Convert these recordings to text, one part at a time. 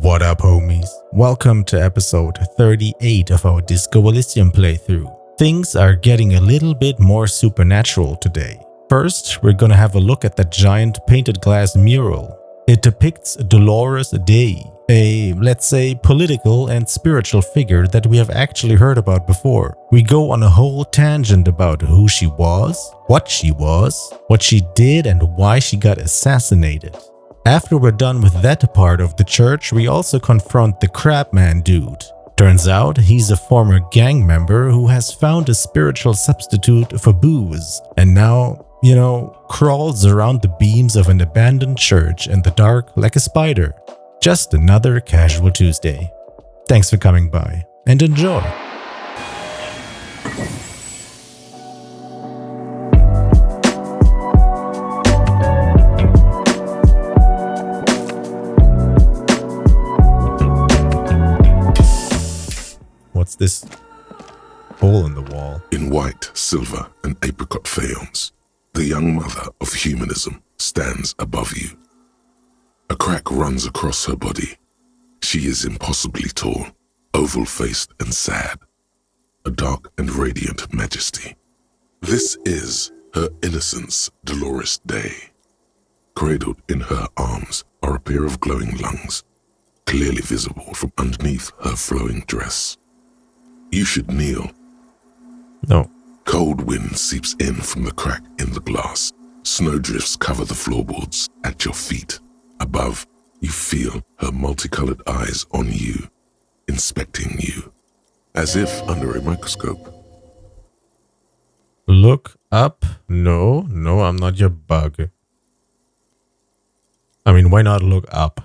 What up, homies? Welcome to episode 38 of our Disco Elysium playthrough. Things are getting a little bit more supernatural today. First, we're gonna have a look at that giant painted glass mural. It depicts Dolores Day, a, let's say, political and spiritual figure that we have actually heard about before. We go on a whole tangent about who she was, what she did, and why she got assassinated. After we're done with that part of the church, we also confront the Crabman dude. Turns out he's a former gang member who has found a spiritual substitute for booze, and now, crawls around the beams of an abandoned church in the dark like a spider. Just another casual Tuesday. Thanks for coming by, and enjoy! What's this hole in the wall? In white, silver, and apricot faience, the young mother of humanism stands above you. A crack runs across her body. She is impossibly tall, oval-faced and sad, a dark and radiant majesty. This is her innocence, Dolores Day. Cradled in her arms are a pair of glowing lungs, clearly visible from underneath her flowing dress. You should kneel. No. Cold wind seeps in from the crack in the glass. Snowdrifts cover the floorboards at your feet. Above, you feel her multicolored eyes on you, inspecting you, as if under a microscope. Look up? No, I'm not your bug. I mean, why not look up?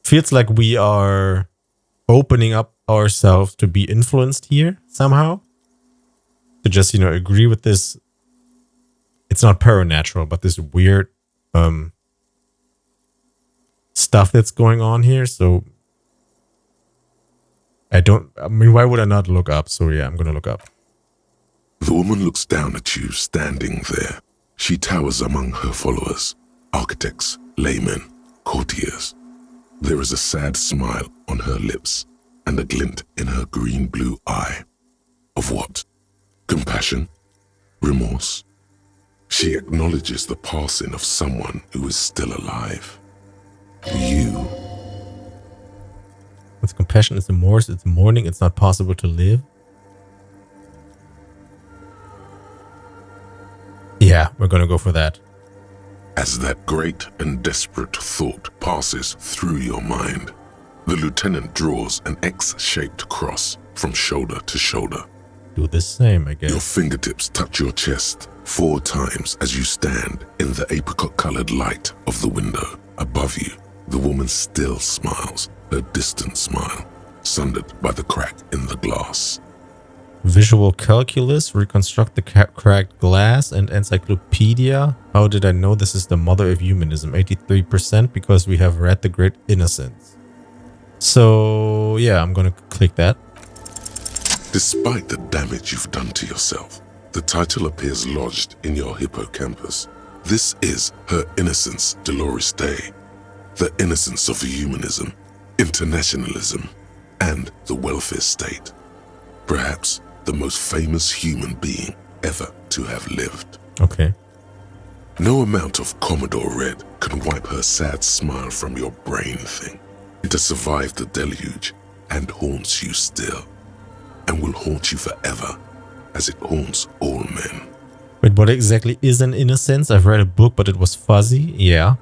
Feels like we are opening up ourselves to be influenced here somehow. To just, agree with this. It's not paranatural, but this weird stuff that's going on here. So why would I not look up? So yeah, I'm gonna look up. The woman looks down at you standing there. She towers among her followers, architects, laymen, courtiers. There is a sad smile on her lips and a glint in her green-blue eye. Of what? Compassion? Remorse? She acknowledges the passing of someone who is still alive. You. It's compassion, it's remorse, it's mourning, it's not possible to live. Yeah, we're gonna go for that. As that great and desperate thought passes through your mind, the lieutenant draws an X-shaped cross from shoulder to shoulder. Do the same, I guess. Your fingertips touch your chest 4 times as you stand in the apricot-colored light of the window. Above you, the woman still smiles, her distant smile, sundered by the crack in the glass. Visual calculus, reconstruct the cracked glass, and encyclopedia. How did I know this is the mother of humanism? 83% because we have read The Great Innocence. So yeah, I'm gonna click that. Despite the damage you've done to yourself, the title appears lodged in your hippocampus. This is her innocence, Dolores Day. The innocence of humanism, internationalism, and the welfare state. Perhaps the most famous human being ever to have lived. Okay. No amount of Commodore Red can wipe her sad smile from your brain thing. It has survived the deluge and haunts you still, and will haunt you forever, as it haunts all men. Wait, what exactly is an innocence? I've read a book, but it was fuzzy. Yeah.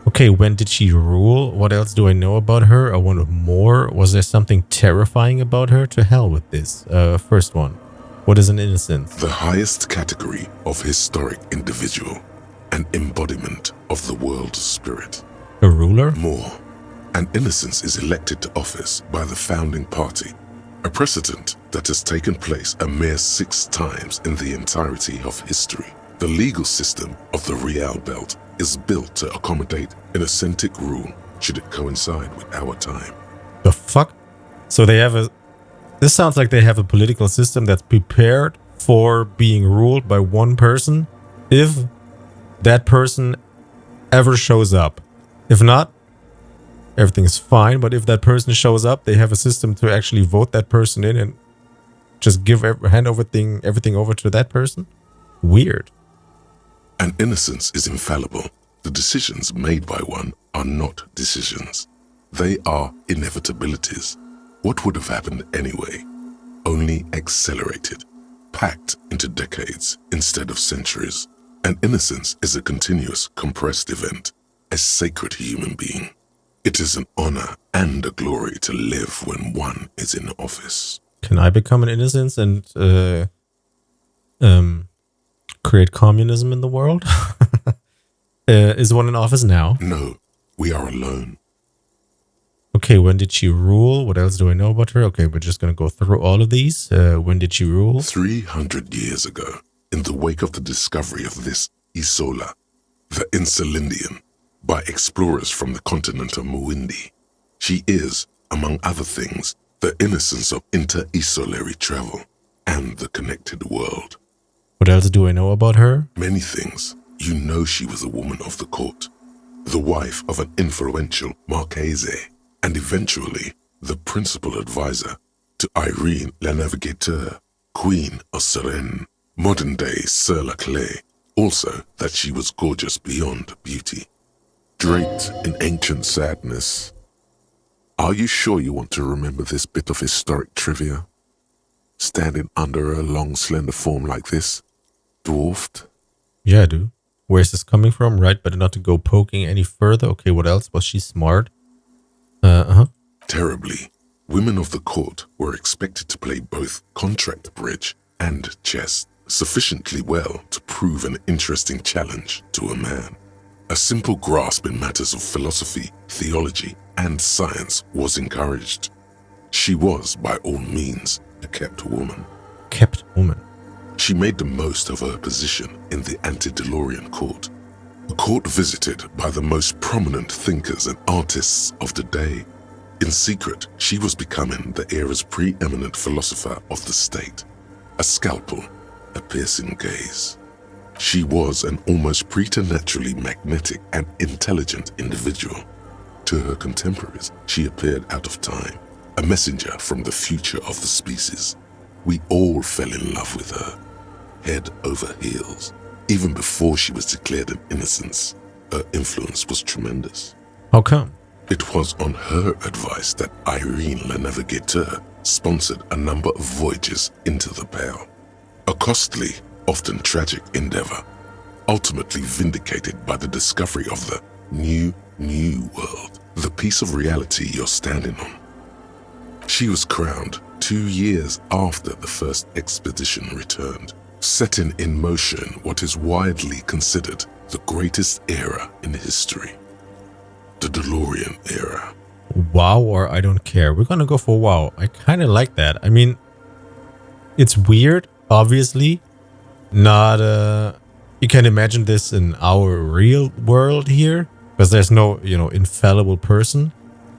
Okay, when did she rule? What else do I know about her? I want more. Was there something terrifying about her? To hell with this. First one. What is an innocence? The highest category of historic individual, an embodiment of the world spirit. A ruler? More. An innocence is elected to office by the founding party, a precedent that has taken place a mere 6 times in the entirety of history. The legal system of the Real Belt is built to accommodate an authentic rule should it coincide with our time. The fuck? So they have this sounds like they have a political system that's prepared for being ruled by one person if that person ever shows up. If not, everything's fine. But if that person shows up, they have a system to actually vote that person in and just hand everything over to that person. Weird. And innocence is infallible. The decisions made by one are not decisions. They are inevitabilities. What would have happened anyway? Only accelerated, packed into decades instead of centuries. And innocence is a continuous, compressed event, a sacred human being. It is an honor and a glory to live when one is in office. Can I become an innocence and create communism in the world? Is one in office now? No, we are alone. Okay, when did she rule? What else do I know about her? Okay, we're just going to go through all of these. When did she rule? 300 years ago, in the wake of the discovery of this Isola, the Insulindian, by explorers from the continent of Muindi, she is, among other things, the innocence of inter-isolary travel and the connected world. What else do I know about her? Many things. You know she was a woman of the court, the wife of an influential Marchese, and eventually the principal advisor to Irene la Navigateur, Queen of Suresnes, modern-day Sir La Clé. Also that she was gorgeous beyond beauty, draped in ancient sadness. Are you sure you want to remember this bit of historic trivia? Standing under a long, slender form like this, dwarfed? Yeah, I do. Where's this coming from? Right, but not to go poking any further. Okay, what else? Was she smart? Terribly. Women of the court were expected to play both contract bridge and chess sufficiently well to prove an interesting challenge to a man. A simple grasp in matters of philosophy, theology, and science was encouraged. She was, by all means, a kept woman. Kept woman. She made the most of her position in the antediluvian court, a court visited by the most prominent thinkers and artists of the day. In secret, she was becoming the era's preeminent philosopher of the state, a scalpel, a piercing gaze. She was an almost preternaturally magnetic and intelligent individual. To her contemporaries, she appeared out of time, a messenger from the future of the species. We all fell in love with her, head over heels. Even before she was declared an innocence, her influence was tremendous. How come? It was on her advice that Irene la Navigateur sponsored a number of voyages into the Pale. A costly, often tragic endeavor, ultimately vindicated by the discovery of the new world, the piece of reality you're standing on. She was crowned 2 years after the first expedition returned, setting in motion what is widely considered the greatest era in history, the DeLorean era. Wow or I don't care. We're gonna go for wow. I kind of like that. I mean, it's weird, obviously. Not you can imagine this in our real world here, because there's no, infallible person.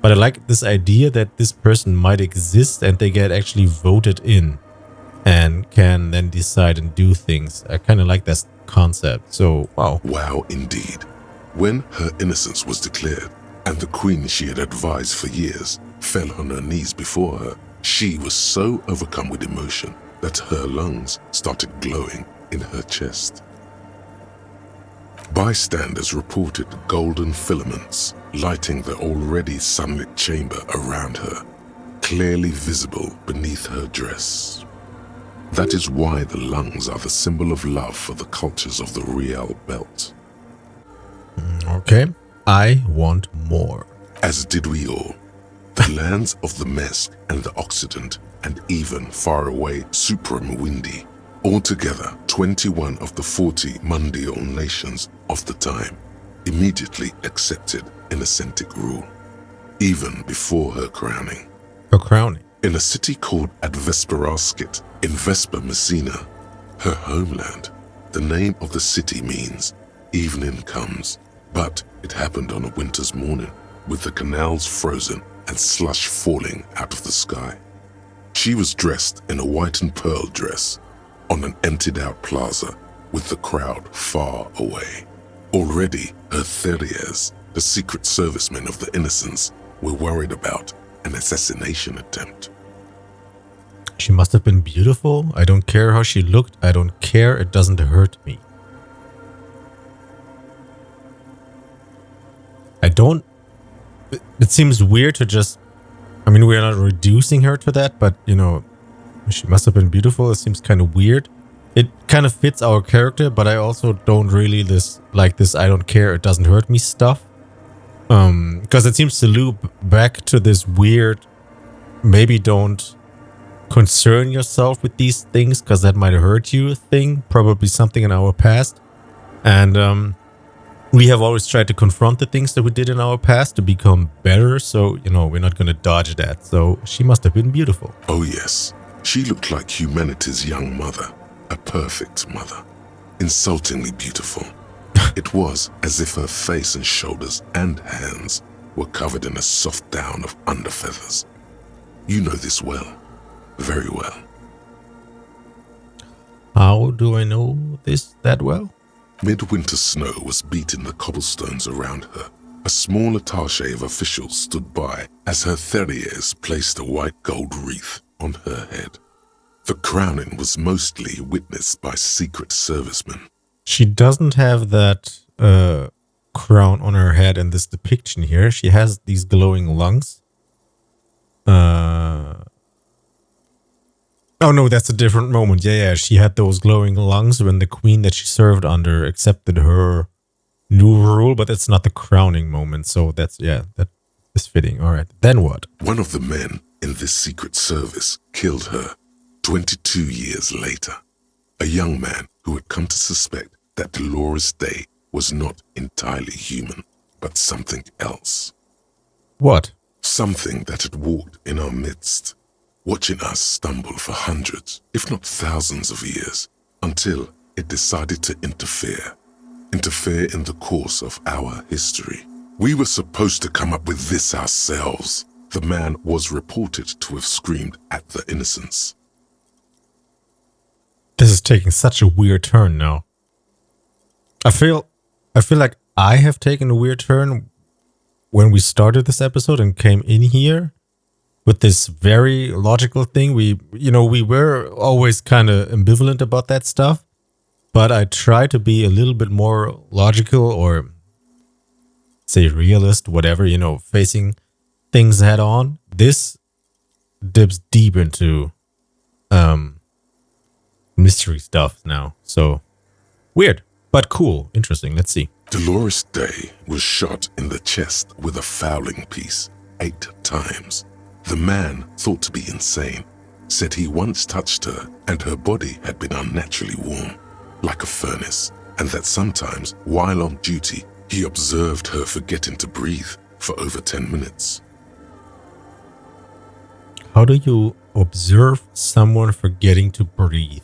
But I like this idea that this person might exist and they get actually voted in and can then decide and do things. I kind of like that concept. So, wow. Wow, indeed. When her innocence was declared and the queen she had advised for years fell on her knees before her, she was so overcome with emotion that her lungs started glowing in her chest. Bystanders reported golden filaments lighting the already sunlit chamber around her, clearly visible beneath her dress. That is why the lungs are the symbol of love for the cultures of the Real Belt. Okay, I want more. As did we all. The lands of the Mesk and the Occident, and even faraway Supramuindi, altogether 21 of the 40 mundial nations of the time, immediately accepted Innocentic rule, even before her crowning. Her crowning? In a city called Advesperaskit in Vespa Messina, her homeland. The name of the city means evening comes, but it happened on a winter's morning, with the canals frozen and slush falling out of the sky. She was dressed in a white and pearl dress on an emptied-out plaza with the crowd far away. Already, her theriers, the secret servicemen of the Innocents, We're worried about an assassination attempt. She must have been beautiful. I don't care how she looked. I don't care. It doesn't hurt me. It seems weird to just... I mean, we're not reducing her to that, but, you know, she must have been beautiful. It seems kind of weird. It kind of fits our character, but I also don't really like this I don't care, it doesn't hurt me stuff. Because it seems to loop back to this weird, maybe don't concern yourself with these things because that might hurt you thing. Probably something in our past. And we have always tried to confront the things that we did in our past to become better. So, you know, we're not going to dodge that. So she must have been beautiful. Oh yes, she looked like humanity's young mother. A perfect mother. Insultingly beautiful. It was as if her face and shoulders and hands were covered in a soft down of underfeathers. You know this well. Very well. How do I know this that well? Midwinter snow was beating the cobblestones around her. A small attaché of officials stood by as her Theriers placed a white gold wreath on her head. The crowning was mostly witnessed by Secret Servicemen. She doesn't have that crown on her head in this depiction here. She has these glowing lungs. Oh no, that's a different moment. Yeah, she had those glowing lungs when the queen that she served under accepted her new rule, but that's not the crowning moment. So that is fitting. All right, then what? One of the men in this Secret Service killed her 22 years later. A young man who had come to suspect that Dolores Day was not entirely human, but something else. What? Something that had walked in our midst, watching us stumble for hundreds, if not thousands of years, until it decided to interfere in the course of our history. We were supposed to come up with this ourselves. The man was reported to have screamed at the innocents. This is taking such a weird turn now. I feel like I have taken a weird turn when we started this episode and came in here with this very logical thing. We were always kind of ambivalent about that stuff, but I try to be a little bit more logical or say realist, whatever, facing things head on. This dips deep into mystery stuff now. So weird, but cool, interesting. Let's see. Dolores Day was shot in the chest with a fowling piece 8 times. The man, thought to be insane, said he once touched her and her body had been unnaturally warm, like a furnace, and that sometimes, while on duty, he observed her forgetting to breathe for over 10 minutes. How do you observe someone forgetting to breathe?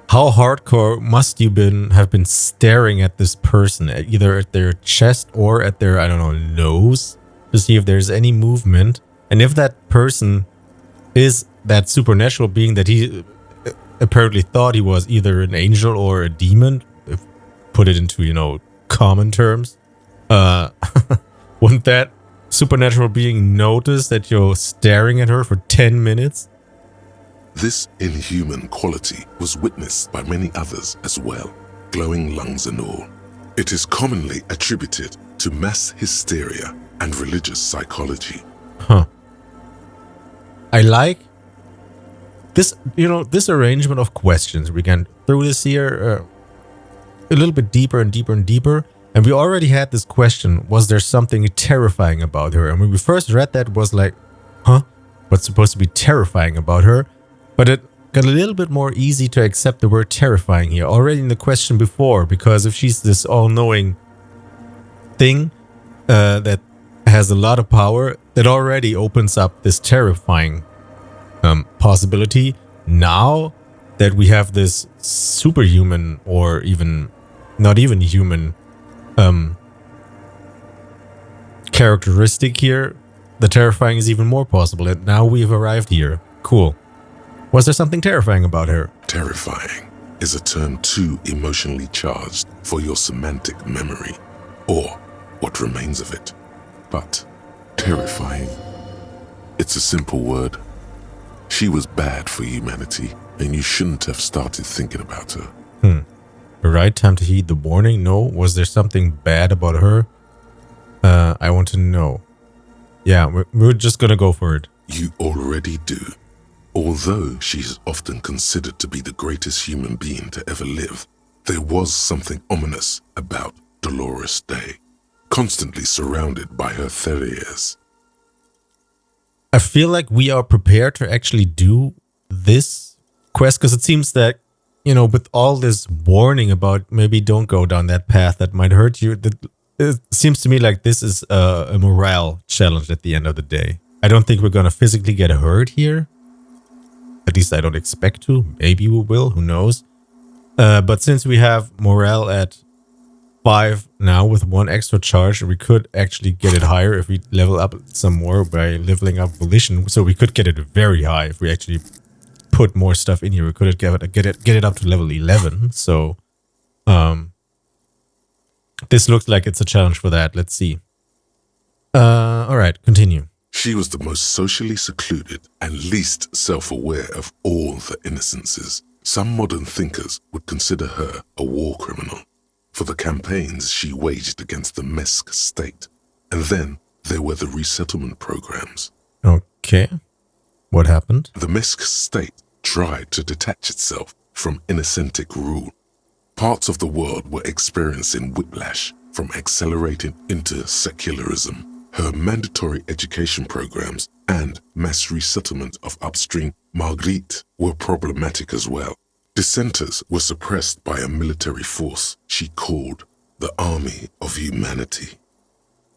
How hardcore must you have been staring at this person, either at their chest or at their, nose, to see if there's any movement? And if that person is that supernatural being that he apparently thought he was, either an angel or a demon, if put it into, common terms, wouldn't that supernatural being notice that you're staring at her for 10 minutes? This inhuman quality was witnessed by many others as well, glowing lungs and all. It is commonly attributed to mass hysteria and religious psychology. Huh. I like this, this arrangement of questions. We can throw this here a little bit deeper and deeper and deeper. And we already had this question, was there something terrifying about her? And when we first read that, it was like, huh? What's supposed to be terrifying about her? But it got a little bit more easy to accept the word terrifying here, already in the question before, because if she's this all-knowing thing that has a lot of power, that already opens up this terrifying possibility. Now that we have this superhuman or even not even human characteristic here, the terrifying is even more possible. And now we've arrived here. Cool. Was there something terrifying about her? Terrifying is a term too emotionally charged for your semantic memory, or what remains of it. But terrifying. It's a simple word. She was bad for humanity, and you shouldn't have started thinking about her. The right time to heed the warning? No. Was there something bad about her? I want to know. Yeah, we're just gonna go for it. You already do. Although she is often considered to be the greatest human being to ever live, there was something ominous about Dolores Day, constantly surrounded by her terriers. I feel like we are prepared to actually do this quest because it seems that, with all this warning about maybe don't go down that path that might hurt you, it seems to me like this is a morale challenge at the end of the day. I don't think we're going to physically get hurt here. At least I don't expect to. Maybe we will. Who knows? But since we have morale at 5 now with 1 extra charge, we could actually get it higher if we level up some more by leveling up volition. So we could get it very high if we actually put more stuff in here. We could get it up to level 11. So this looks like it's a challenge for that. Let's see. All right, continue. She was the most socially secluded and least self-aware of all the innocences. Some modern thinkers would consider her a war criminal for the campaigns she waged against the Mesk state. And then there were the resettlement programs. Okay. What happened? The Mesk state tried to detach itself from innocentic rule. Parts of the world were experiencing whiplash from accelerating into secularism. Her mandatory education programs and mass resettlement of upstream Marguerite were problematic as well. Dissenters were suppressed by a military force she called the Army of Humanity.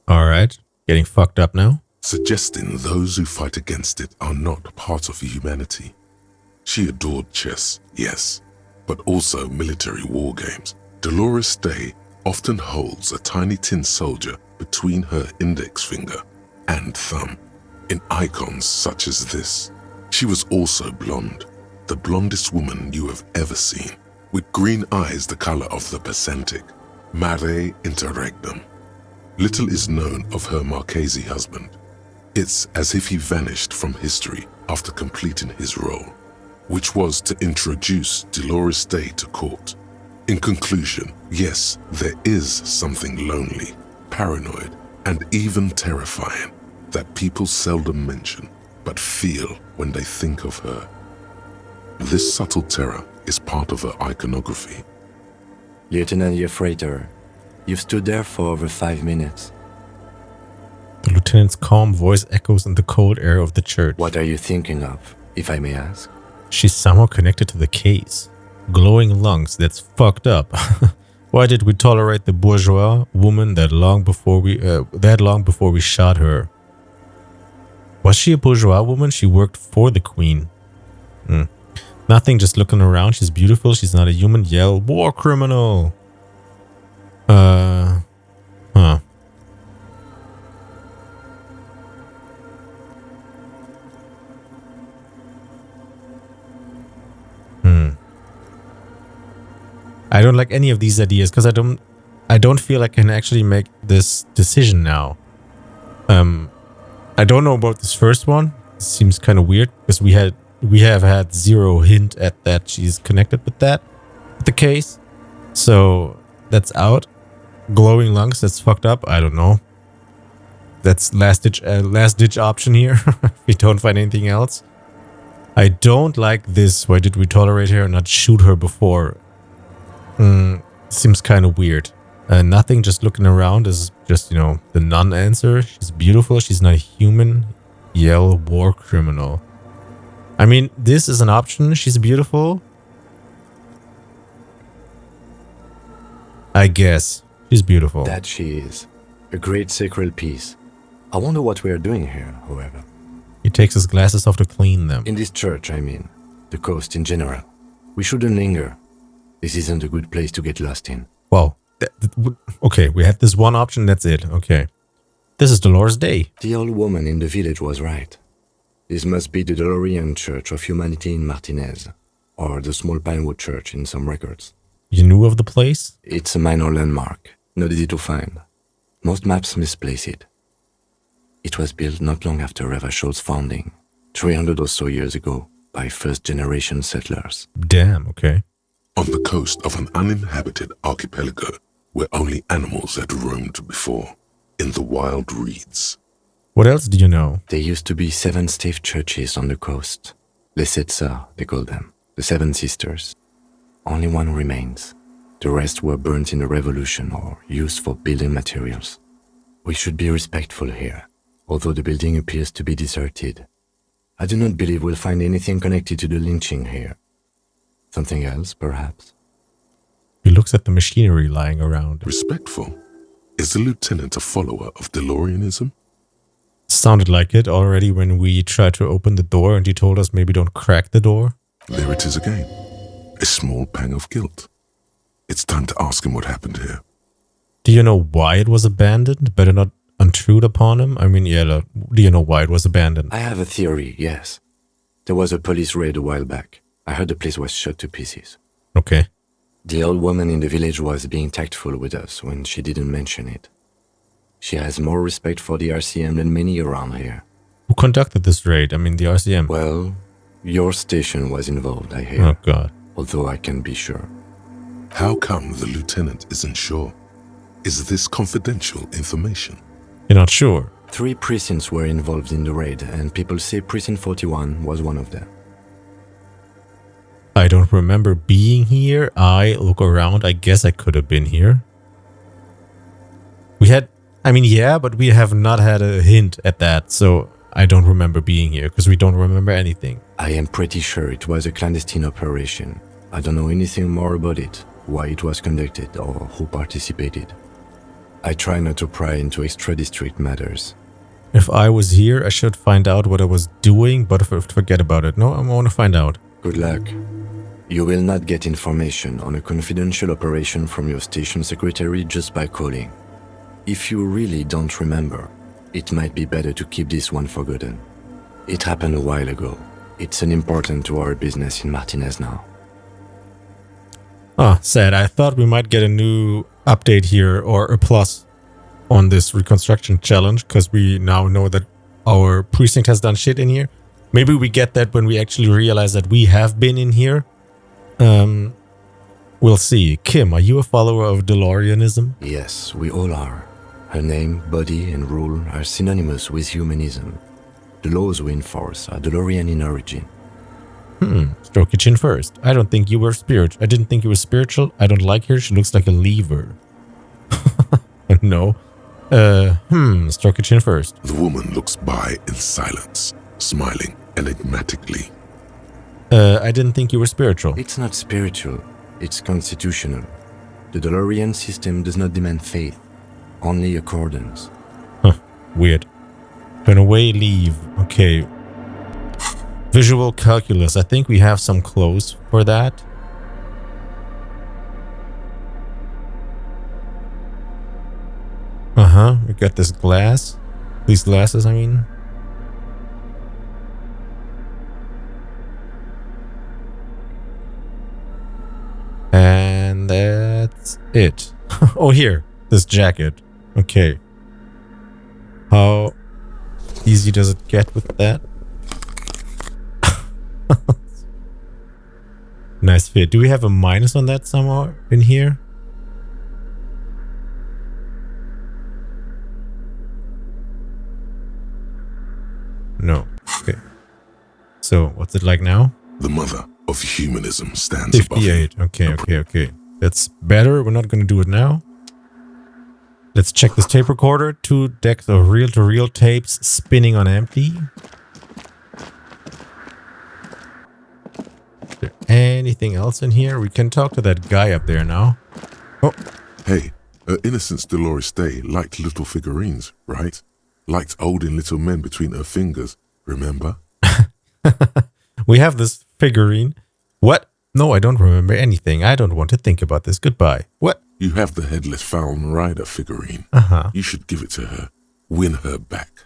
All right, getting fucked up now? Suggesting those who fight against it are not part of humanity. She adored chess, yes, but also military war games. Dolores Day often holds a tiny tin soldier between her index finger and thumb in icons such as this. She was also blonde, the blondest woman you have ever seen, with green eyes the color of the Pacentic, mare interregnum. Little is known of her Marchese husband. It's as if he vanished from history after completing his role, which was to introduce Dolores Day to court. In conclusion, yes, there is something lonely, paranoid, and even terrifying that people seldom mention, but feel when they think of her. This subtle terror is part of her iconography. Lieutenant Yefreitor, you've stood there for over 5 minutes. The lieutenant's calm voice echoes in the cold air of the church. What are you thinking of, if I may ask? She's somehow connected to the case. Glowing lungs, that's fucked up. Why did we tolerate the bourgeois woman that long before we shot her? Was she a bourgeois woman? She worked for the queen. Nothing, just looking around. She's beautiful. She's not a human. Yell, war criminal. I don't like any of these ideas because I don't feel I can actually make this decision now. I don't know about this first one. It seems kind of weird because we have had zero hint at that she's connected with the case. So that's out. Glowing lungs, that's fucked up. I don't know. That's last ditch option here. If we don't find anything else. I don't like this. Why did we tolerate her and not shoot her before? Seems kind of weird. Nothing, just looking around is just, the non-answer. She's beautiful. She's not human. Yell, war criminal. I mean, this is an option. She's beautiful. I guess. She's beautiful. That she is. A great sacred piece. I wonder what we are doing here, however. He takes his glasses off to clean them. In this church, I mean. The coast in general. We shouldn't linger. This isn't a good place to get lost in. Well, okay, we have this one option, that's it. Okay. This is Dolores Day. The old woman in the village was right. This must be the Dolorian Church of Humanity in Martinez. or the small Pinewood Church in some records. You knew of the place? It's a minor landmark, not easy to find. Most maps misplace it. It was built not long after Revachol's founding, 300 or so years ago, by first-generation settlers. Damn, okay. On the coast of an uninhabited archipelago where only animals had roamed before, in the wild reeds. What else do you know? There used to be 7 stave churches on the coast. Les Sept Sœurs, they call them. The 7 Sisters. Only one remains. The rest were burnt in the revolution or used for building materials. We should be respectful here, although the building appears to be deserted. I do not believe we'll find anything connected to the lynching here. Something else, perhaps? He looks at the machinery lying around. Respectful? Is the lieutenant a follower of Delorianism? Sounded like it already when we tried to open the door and he told us maybe don't crack the door. There it is again. A small pang of guilt. It's time to ask him what happened here. Do you know why it was abandoned? Better not intrude upon him? I mean, yeah, do you know why it was abandoned? I have a theory, yes. There was a police raid a while back. I heard the place was shot to pieces. Okay. The old woman in the village was being tactful with us when she didn't mention it. She has more respect for the RCM than many around here. Who conducted this raid? I mean, the RCM. Well, your station was involved, I hear. Oh, God. Although I can't be sure. How come the lieutenant isn't sure? Is this confidential information? You're not sure? 3 precincts were involved in the raid, and people say Precinct 41 was one of them. I don't remember being here. I look around. I guess I could have been here. But we have not had a hint at that, so I don't remember being here because we don't remember anything. I am pretty sure it was a clandestine operation. I don't know anything more about it, why it was conducted, or who participated. I try not to pry into extra-district matters. If I was here, I should find out what I was doing, but forget about it. No, I want to find out. Good luck. You will not get information on a confidential operation from your station secretary just by calling. If you really don't remember, it might be better to keep this one forgotten. It happened a while ago. It's unimportant to our business in Martinez now. Ah, sad. I thought we might get a new update here or a plus on this reconstruction challenge because we now know that our precinct has done shit in here. Maybe we get that when we actually realize that we have been in here. We'll see. Kim, are you a follower of Delorianism? Yes, we all are. Her name, body, and rule are synonymous with humanism. The laws we enforce are Delorian in origin. Stroke your chin first. I didn't think you were spiritual. I don't like her. She looks like a lever. No. Stroke your chin first. The woman looks by in silence, smiling enigmatically. I didn't think you were spiritual. It's not spiritual. It's constitutional. The Dolorian system does not demand faith, only accordance. Weird. Turn away, leave. Okay. Visual calculus. I think we have some clothes for that. We got this glass. These glasses, I mean. And that's it. Oh, here. This jacket. Okay. How easy does it get with that? Nice fit. Do we have a minus on that somewhere in here? No. Okay. So, what's it like now? The mother of humanism stands above you. 58. Okay. That's better. We're not going to do it now. Let's check this tape recorder. 2 decks of reel-to-reel tapes spinning on empty. Is there anything else in here? We can talk to that guy up there now. Oh. Hey, her innocence Dolores Day liked little figurines, right? Liked holding little men between her fingers, remember? We have this figurine. What? No, I don't remember anything. I don't want to think about this. Goodbye. What? You have the headless Falcon Rider figurine. You should give it to her. Win her back.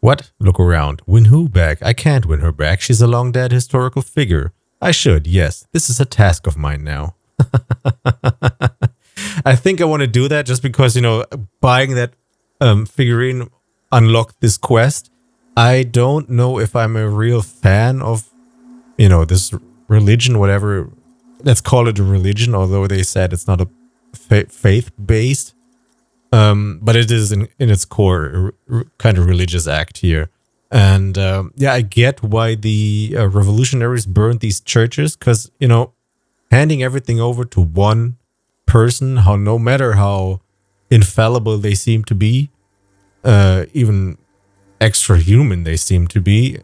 What? Look around. Win who back? I can't win her back. She's a long dead historical figure. I should, yes. This is a task of mine now. I think I want to do that just because, buying that figurine unlocked this quest. I don't know if I'm a real fan of, this religion, whatever. Let's call it a religion, although they said it's not a faith-based. But it is in its core a kind of religious act here. And I get why the revolutionaries burned these churches because, handing everything over to one person, no matter how infallible they seem to be, even extra human they seem to be,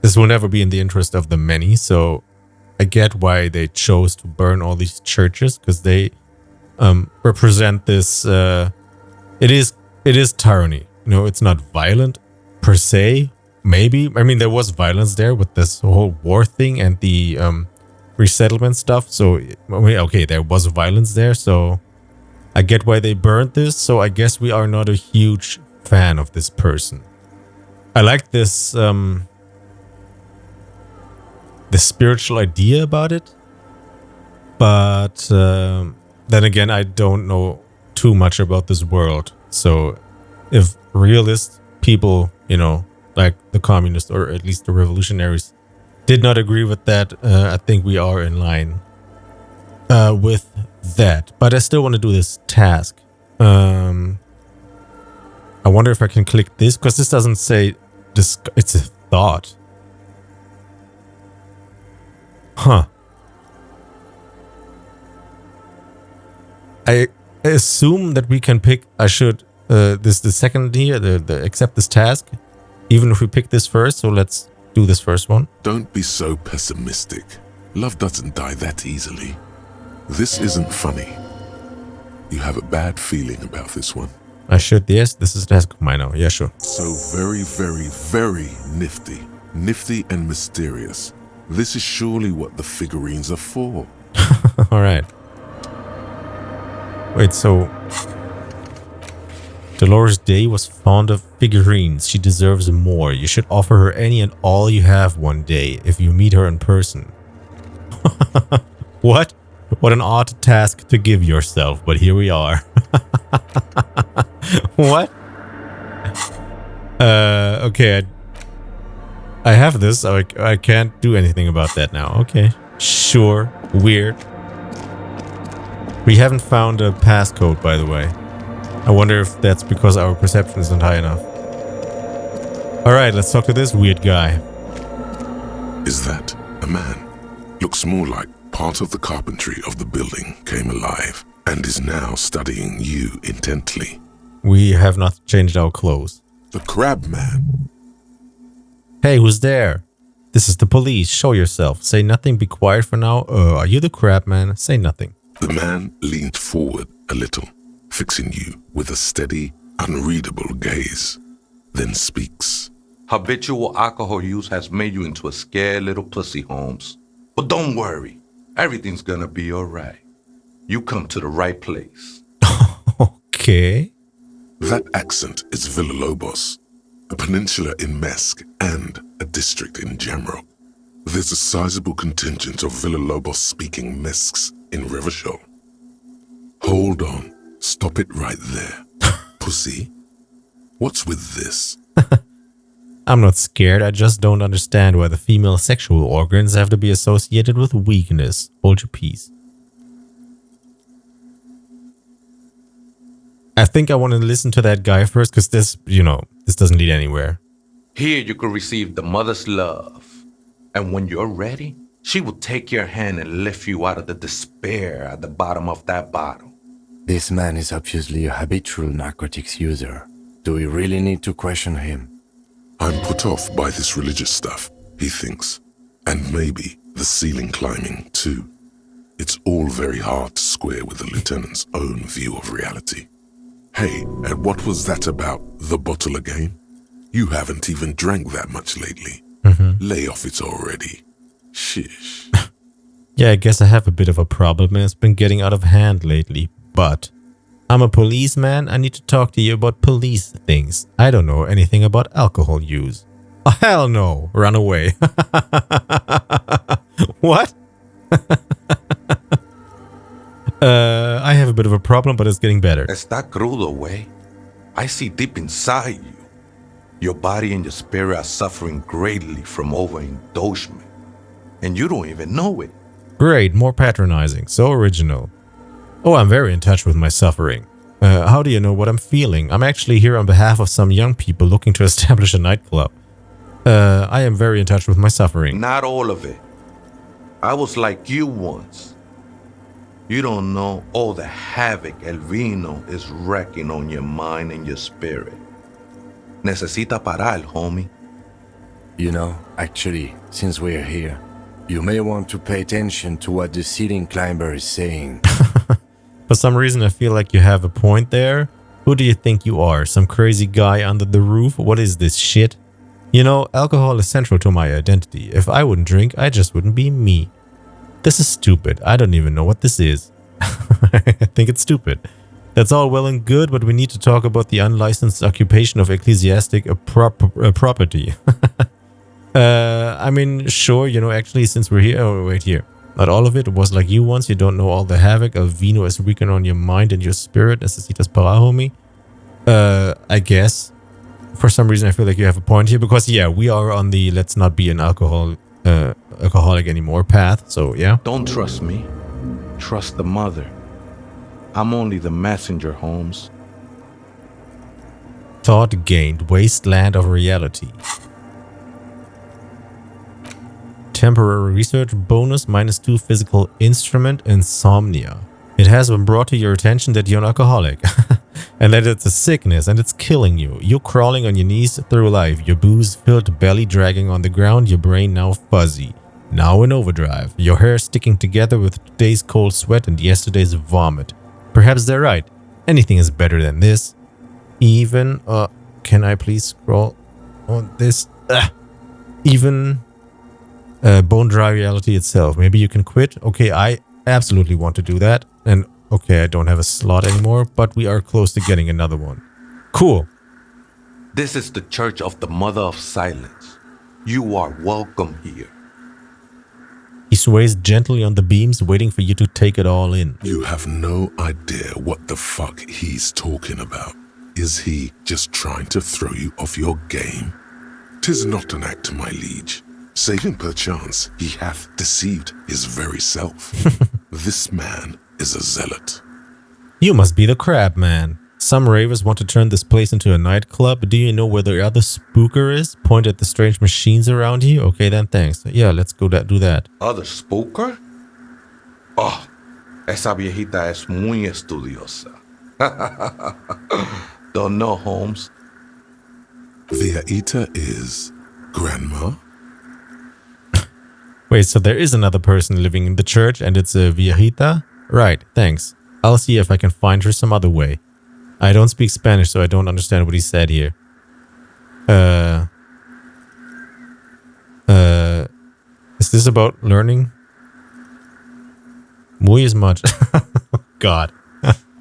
this will never be in the interest of the many. So I get why they chose to burn all these churches because they represent this. It is tyranny. It's not violent per se. Maybe there was violence there with this whole war thing and the resettlement stuff. So okay, there was violence there. So I get why they burned this. So I guess we are not a huge fan of this person. I like this the spiritual idea about it, but then again, I don't know too much about this world. So if realist people, like the communists or at least the revolutionaries, did not agree with that, I think we are in line with that. But I still want to do this task. I wonder if I can click this, because this doesn't say it's a thought. Huh. I assume that we can pick. I should the second here, the accept this task, even if we pick this first. So let's do this first one. Don't be so pessimistic. Love doesn't die that easily. This isn't funny. You have a bad feeling about this one. I should, yes. This is the task of mine now. Yeah, sure. So very, very, very nifty. Nifty and mysterious. This is surely what the figurines are for. All right. Wait, so Dolores Day was fond of figurines. She deserves more. You should offer her any and all you have one day if you meet her in person. What? What an odd task to give yourself, but here we are. What? Okay. I have this. I can't do anything about that now. Okay. Sure. Weird. We haven't found a passcode, by the way. I wonder if that's because our perception isn't high enough. Alright, let's talk to this weird guy. Is that a man? Looks more like part of the carpentry of the building came alive and is now studying you intently. We have not changed our clothes. The Crabman. Hey, who's there? This is the police. Show yourself. Say nothing. Be quiet for now. Are you the Crabman? Say nothing. The man leaned forward a little, fixing you with a steady, unreadable gaze, then speaks. Habitual alcohol use has made you into a scared little pussy, Holmes. But don't worry. Everything's gonna be alright. You come to the right place. Okay. That accent is Villalobos, a peninsula in Mesk and a district in Jamrock. There's a sizable contingent of Villalobos-speaking Mesks in Revachol. Hold on. Stop it right there. Pussy, what's with this? I'm not scared. I just don't understand why the female sexual organs have to be associated with weakness. Hold your peace. I think I want to listen to that guy first, because this, this doesn't lead anywhere. Here you can receive the mother's love. And when you're ready, she will take your hand and lift you out of the despair at the bottom of that bottle. This man is obviously a habitual narcotics user. Do we really need to question him? I'm put off by this religious stuff, he thinks. And maybe the ceiling climbing, too. It's all very hard to square with the lieutenant's own view of reality. Hey, and what was that about the bottle again? You haven't even drank that much lately. Lay off it already. Shish. Yeah, I guess I have a bit of a problem and it's been getting out of hand lately. But I'm a policeman. I need to talk to you about police things. I don't know anything about alcohol use. Oh, hell no. Run away. What? I have a bit of a problem, but it's getting better. Está crudo, way. I see deep inside you. Your body and your spirit are suffering greatly from overindulgence. And you don't even know it. Great, more patronizing. So original. Oh, I'm very in touch with my suffering. How do you know what I'm feeling? I'm actually here on behalf of some young people looking to establish a nightclub. I am very in touch with my suffering. Not all of it. I was like you once. You don't know all the havoc El Vino is wrecking on your mind and your spirit. Necesita parar, homie. You know, actually, since we're here, you may want to pay attention to what the ceiling climber is saying. For some reason, I feel like you have a point there. Who do you think you are? Some crazy guy under the roof? What is this shit? You know, alcohol is central to my identity. If I wouldn't drink, I just wouldn't be me. This is stupid. I don't even know what this is. I think it's stupid. That's all well and good, but we need to talk about the unlicensed occupation of ecclesiastic property. I mean, sure, you know, actually, since we're here... Oh, wait, here. Not all of it was like you once. You don't know all the havoc El Vino is wreaking on your mind and your spirit. Necesitas parar, homie. I guess. For some reason, I feel like you have a point here. Because, yeah, we are on the let's not be an alcoholic anymore path. So, yeah. Don't trust me. Trust the mother. I'm only the messenger, Holmes. Thought gained. Wasteland of reality. Temporary research bonus -2 physical instrument insomnia. It has been brought to your attention that you're an alcoholic and that it's a sickness and it's killing you. You're crawling on your knees through life, your booze-filled belly dragging on the ground, your brain now fuzzy, now in overdrive, your hair sticking together with today's cold sweat and yesterday's vomit. Perhaps they're right. Anything is better than this. Even, can I please scroll on this? Even... bone dry reality itself. Maybe you can quit. Okay, I absolutely want to do that. And okay, I don't have a slot anymore, but we are close to getting another one. Cool. This is the Church of the Mother of Silence. You are welcome here. He sways gently on the beams, waiting for you to take it all in. You have no idea what the fuck he's talking about. Is he just trying to throw you off your game? 'Tis not an act, my liege. Save him perchance, he hath deceived his very self. This man is a zealot. You must be the Crabman. Some ravers want to turn this place into a nightclub. Do you know where the other spooker is? Point at the strange machines around you? Okay then, thanks. Yeah, let's go do that. Other spooker? Oh, esa viejita es muy estudiosa. Don't know, Holmes. Viejita is grandma? Wait, so there is another person living in the church and it's a viejita? Right, thanks. I'll see if I can find her some other way. I don't speak Spanish, so I don't understand what he said here. Is this about learning? Muy es much. God,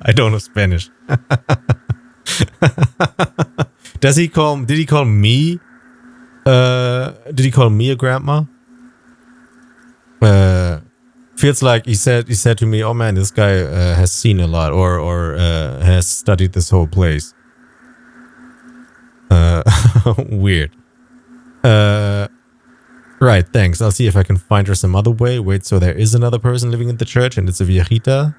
I don't know Spanish. Did he call me? Did he call me a grandma? Feels like he said to me, oh man, this guy has seen a lot or has studied this whole place. Weird. Right, thanks. I'll see if I can find her some other way. Wait, so there is another person living in the church and it's a viejita?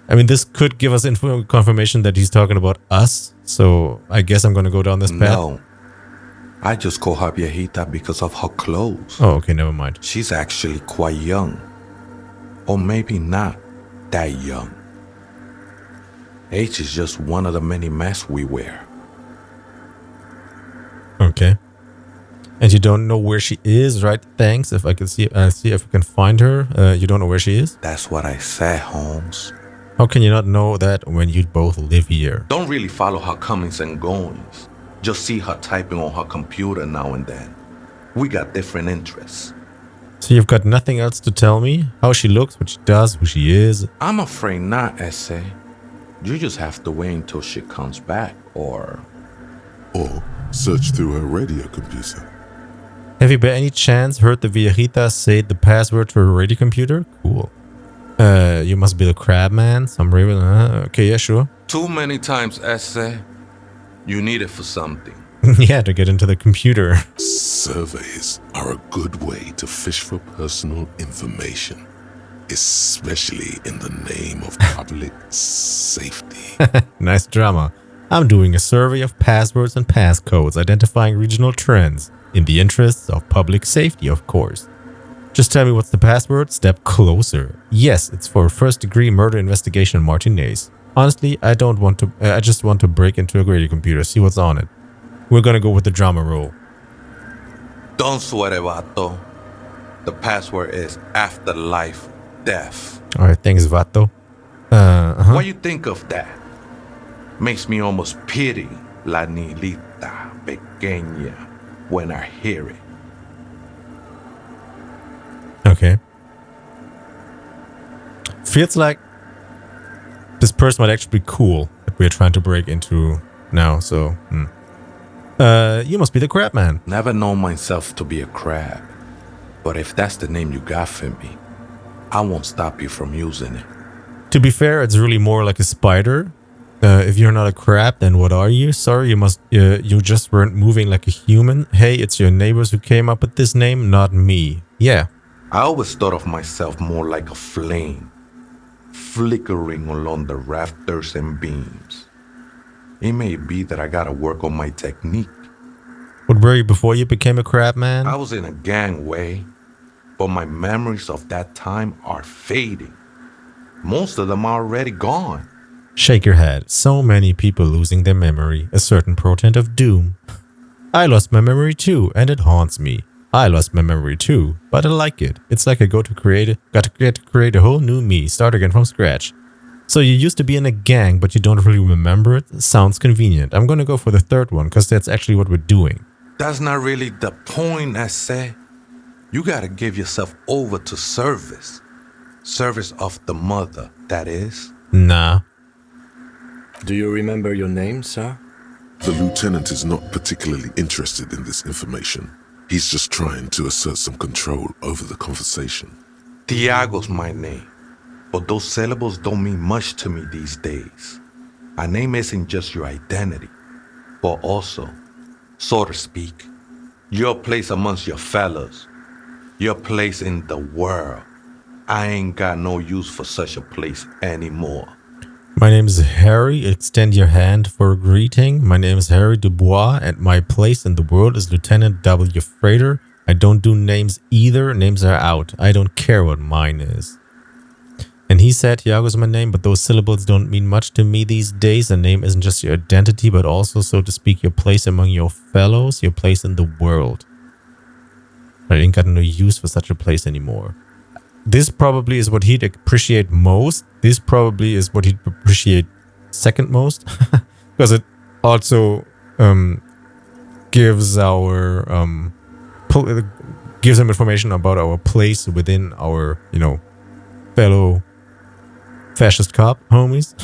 I mean, this could give us confirmation that he's talking about us. So I guess I'm going to go down this path. No. I just call her viejita because of her clothes. Oh, okay, never mind. She's actually quite young. Or maybe not that young. Age is just one of the many masks we wear. Okay. And you don't know where she is, right? Thanks. If I can see if I can find her. You don't know where she is? That's what I said, Holmes. How can you not know that when you both live here? Don't really follow her comings and goings. Just see her typing on her computer now and then. We got different interests. So you've got nothing else to tell me? How she looks, what she does, who she is? I'm afraid not, Essay. You just have to wait until she comes back, or... Or Search through her radio computer. Have you by any chance heard the Viejita say the password to her radio computer? Cool. You must be the Crabman. Some raven. Okay, yeah, sure. Too many times, Esse. You need it for something. Yeah, to get into the computer. Surveys are a good way to fish for personal information, especially in the name of public safety. Nice drama. I'm doing a survey of passwords and passcodes, identifying regional trends, in the interests of public safety, of course. Just tell me what's the password, step closer. Yes, it's for first-degree murder investigation in Martinez. Honestly, I just want to break into a radio computer, see what's on it. We're gonna go with the drama roll. Don't sweat it, vato. The password is afterlife death. Alright, thanks, Vato. What you think of that? Makes me almost pity la niñita pequeña when I hear it. Okay. Feels like this person might actually be cool that we're trying to break into now, so... you must be the Crabman. Never known myself to be a crab. But if that's the name you got for me, I won't stop you from using it. To be fair, it's really more like a spider. If you're not a crab, then what are you? Sorry, you just weren't moving like a human. Hey, it's your neighbors who came up with this name, not me. Yeah. I always thought of myself more like a flame, flickering along the rafters and beams. It may be that I gotta work on my technique. What were you before you became a Crabman? I was in a gangway, but my memories of that time are fading. Most of them are already gone. Shake your head. So many people losing their memory. A certain portent of doom. I lost my memory too, and it haunts me. I lost my memory too, but I like it. It's like I got to create a whole new me, start again from scratch. So you used to be in a gang, but you don't really remember it? Sounds convenient. I'm gonna go for the third one, because that's actually what we're doing. That's not really the point, I say. You gotta give yourself over to service. Service of the mother, that is. Nah. Do you remember your name, sir? The lieutenant is not particularly interested in this information. He's just trying to assert some control over the conversation. Tiago's my name, but those syllables don't mean much to me these days. A name isn't just your identity, but also, so to speak, your place amongst your fellows, your place in the world. I ain't got no use for such a place anymore. My name is Harry. Extend your hand for a greeting. My name is Harry Dubois, and my place in the world is Lieutenant W. Frater. I don't do names either. Names are out. I don't care what mine is. And he said, Tiago's my name, but those syllables don't mean much to me these days. A name isn't just your identity, but also, so to speak, your place among your fellows, your place in the world. I ain't got no use for such a place anymore. This probably is what he'd appreciate most. This probably is what he'd appreciate second most. Because it also gives gives him information about our place within our, fellow fascist cop homies.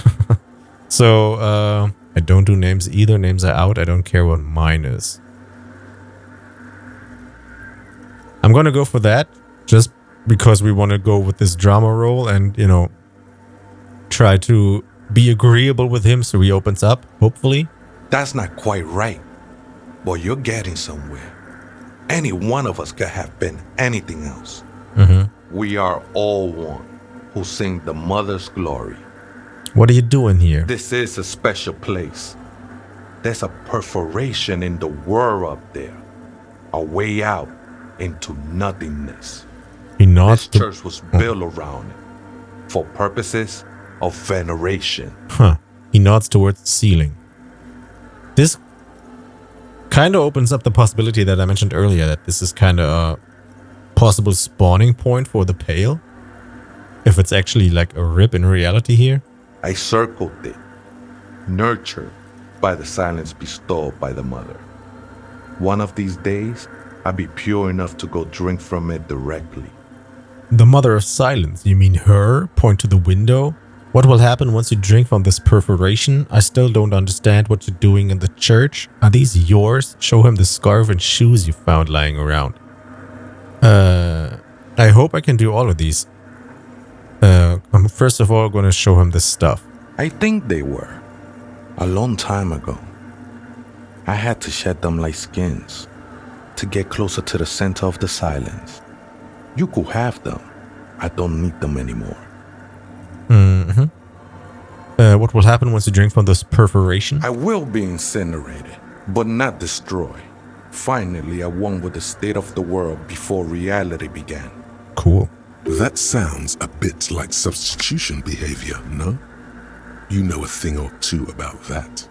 So, I don't do names either. Names are out. I don't care what mine is. I'm gonna go for that, just because we want to go with this drama role and, try to be agreeable with him so he opens up, hopefully. That's not quite right, but you're getting somewhere. Any one of us could have been anything else. Mm-hmm. We are all one who sing the mother's glory. What are you doing here? This is a special place. There's a perforation in the world up there, a way out into nothingness. This church was built around it for purposes of veneration. He nods towards the ceiling. This kind of opens up the possibility that I mentioned earlier, that this is kind of a possible spawning point for the Pale. If it's actually like a rip in reality here. I circled it, nurtured by the silence bestowed by the mother. One of these days, I'll be pure enough to go drink from it directly. The mother of silence, you mean her? Point to the window? What will happen once you drink from this perforation? I still don't understand what you're doing in the church. Are these yours? Show him the scarf and shoes you found lying around. I hope I can do all of these. I'm first of all going to show him this stuff. I think they were. A long time ago. I had to shed them like skins to get closer to the center of the silence. You could have them. I don't need them anymore. What will happen once you drink from this perforation? I will be incinerated, but not destroyed. Finally, I won with the state of the world before reality began. Cool. That sounds a bit like substitution behavior, no? You know a thing or two about that.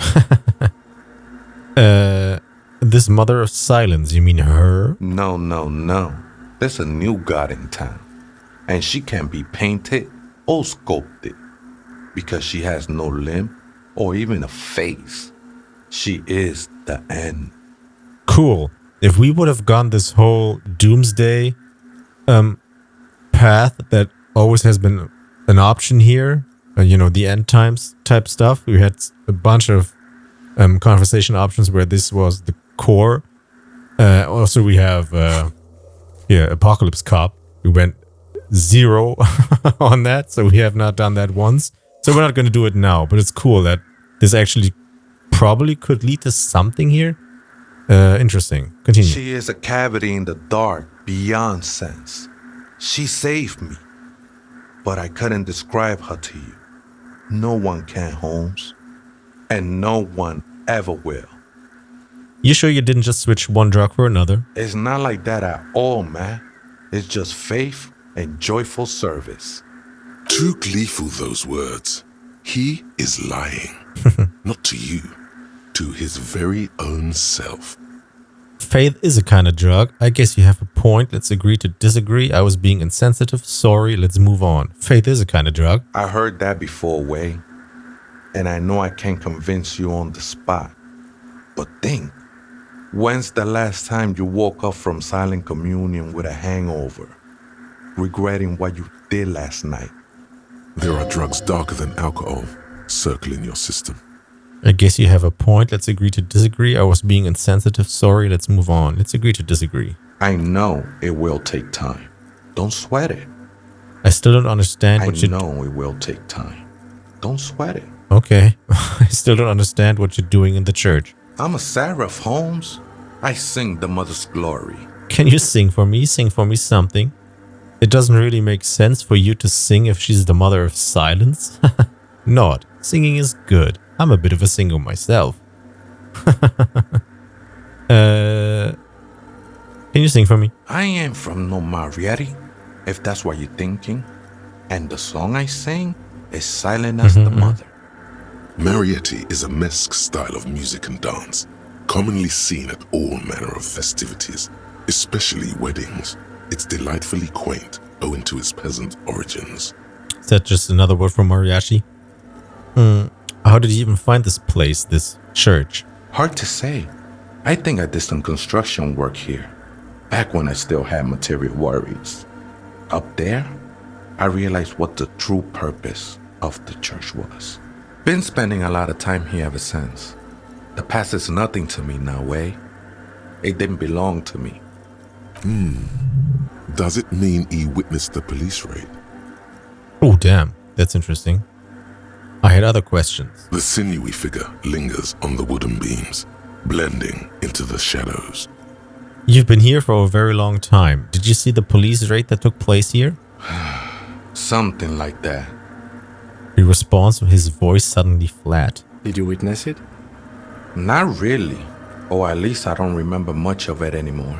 This mother of silence, you mean her? No. There's a new god in town, and she can be painted or sculpted because she has no limb or even a face. She is the end. Cool. If we would have gone this whole doomsday path that always has been an option here, the end times type stuff, we had a bunch of conversation options where this was the core. Also, we have Apocalypse Cop. We went 0 on that, so we have not done that once. So we're not going to do it now, but it's cool that this actually probably could lead to something here. Interesting. Continue. She is a cavity in the dark beyond sense. She saved me, but I couldn't describe her to you. No one can, Holmes, and no one ever will. You sure you didn't just switch one drug for another? It's not like that at all, man. It's just faith and joyful service. Too gleeful, those words. He is lying. Not to you, to his very own self. Faith is a kind of drug. I guess you have a point. Let's agree to disagree. I was being insensitive. Sorry, let's move on. Faith is a kind of drug. I heard that before, Way. And I know I can't convince you on the spot. But think, when's the last time you woke up from silent communion with a hangover, regretting what you did last night? There are drugs darker than alcohol circling your system. I guess you have a point. Let's agree to disagree. I was being insensitive. Sorry, let's move on. Let's agree to disagree. I know it will take time. Don't sweat it. I still don't understand what I know it will take time. Don't sweat it. Okay. I still don't understand what you're doing in the church. I'm a seraph, Holmes. I sing the mother's glory. Can you sing for me? Sing for me something. It doesn't really make sense for you to sing if she's the mother of silence. Not. Singing is good. I'm a bit of a singer myself. Can you sing for me? I ain't from no Marietti, if that's what you're thinking. And the song I sing is silent as the mother. Marietti is a mesque style of music and dance, commonly seen at all manner of festivities, especially weddings. It's delightfully quaint, owing to its peasant origins. Is that just another word for mariachi? How did you even find this place, this church? Hard to say. I think I did some construction work here, back when I still had material worries. Up there, I realized what the true purpose of the church was. Been spending a lot of time here ever since. The past is nothing to me now, Way. It didn't belong to me. Does it mean he witnessed the police raid? Oh, damn. That's interesting. I had other questions. The sinewy figure lingers on the wooden beams, blending into the shadows. You've been here for a very long time. Did you see the police raid that took place here? Something like that. He responds with his voice suddenly flat. Did you witness it? Not really. Or at least I don't remember much of it anymore.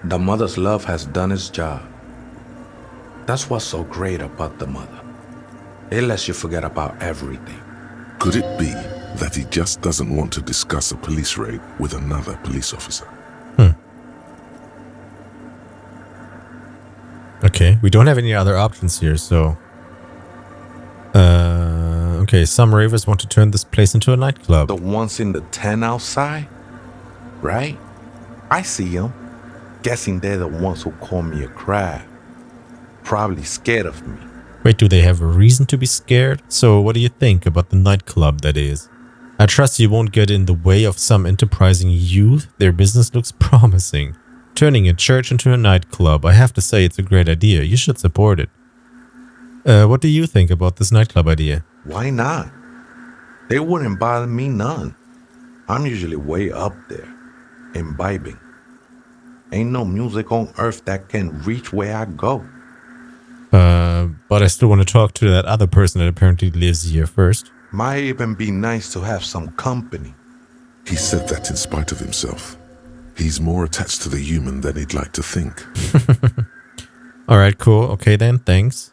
The mother's love has done its job. That's what's so great about the mother. It lets you forget about everything. Could it be that he just doesn't want to discuss a police raid with another police officer? Okay, we don't have any other options here, so... Okay, some ravers want to turn this place into a nightclub. The ones in the tent outside? Right? I see them. Guessing they're the ones who call me a crab. Probably scared of me. Wait, do they have a reason to be scared? So what do you think about the nightclub, that is? I trust you won't get in the way of some enterprising youth. Their business looks promising. Turning a church into a nightclub, I have to say it's a great idea. You should support it. What do you think about this nightclub idea? Why not? They wouldn't bother me none. I'm usually way up there, imbibing. Ain't no music on earth that can reach where I go. But I still want to talk to that other person that apparently lives here first. Might even be nice to have some company. He said that in spite of himself. He's more attached to the human than he'd like to think. Alright, cool. Okay then, thanks.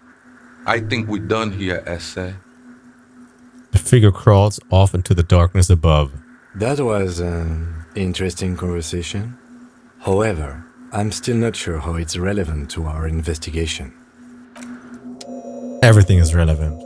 I think we're done here, Essay. The figure crawls off into the darkness above. That was an interesting conversation. However, I'm still not sure how it's relevant to our investigation. Everything is relevant.